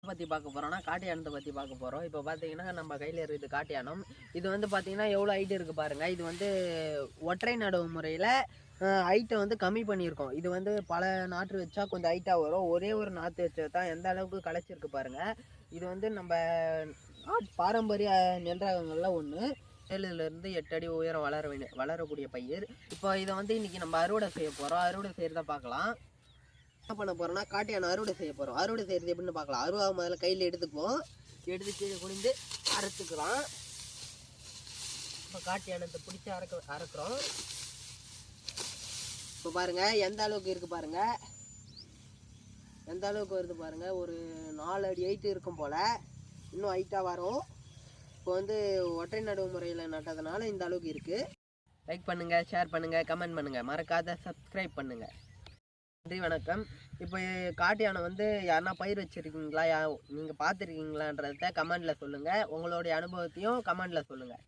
பற்றி பார்க்க போகிறோம்னா காட்டு யானத்தை பற்றி பார்க்க போகிறோம். இப்போ பார்த்தீங்கன்னா நம்ம கையில் இருக்குது காட்டு யானம். இது வந்து பார்த்தீங்கன்னா எவ்வளோ ஹைட் இருக்குது பாருங்கள். இது வந்து ஒற்றை நடவு முறையில் ஹைட்டை வந்து கம்மி பண்ணியிருக்கோம். இது வந்து பல நாற்று வச்சா கொஞ்சம் ஹைட்டாக வரும். ஒரே ஒரு நாற்று வச்சா தான் எந்த அளவுக்கு களைச்சிருக்கு பாருங்கள். இது வந்து நம்ம பாரம்பரிய நெல் ரகங்களில் ஒன்று. 7லேருந்து 8 அடி உயரம் வளரக்கூடிய பயிர். இப்போ இதை வந்து இன்றைக்கி நம்ம அறுவடை செய்ய போகிறோம். அறுவடை செய்கிறத பார்க்கலாம். என்ன பண்ண போகிறோம்னா காட்டு யானை அறுவடை செய்ய போகிறோம். அறுவடை செய்கிறது எப்படின்னு பார்க்கலாம். அறுவடை முதல்ல கையில் எடுத்துப்போம். எடுத்து கீழே குனிந்து அறுத்துக்கிறோம். இப்போ காட்டு யானத்தை பிடிச்சி அறுக்கிறோம். இப்போ பாருங்கள் எந்த அளவுக்கு இருக்குது பாருங்கள். எந்த அளவுக்கு வருது பாருங்கள். ஒரு 4 அடி ஹைட்டு இருக்கும் போல். இன்னும் ஹைட்டாக வரும். இப்போ வந்து ஒற்றை நடவு முறையில் நட்டதுனால இந்த அளவுக்கு இருக்குது. லைக் பண்ணுங்கள், ஷேர் பண்ணுங்கள், கமெண்ட் பண்ணுங்கள், மறக்காத சப்ஸ்கிரைப் பண்ணுங்கள். நன்றி, வணக்கம். இப்போ காட்டு யானை வந்து யாருன்னா பயிர் வச்சுருக்கீங்களா, நீங்கள் பார்த்துருக்கீங்களான்றத கமெண்டில் சொல்லுங்கள். உங்களுடைய அனுபவத்தையும் கமெண்டில் சொல்லுங்கள்.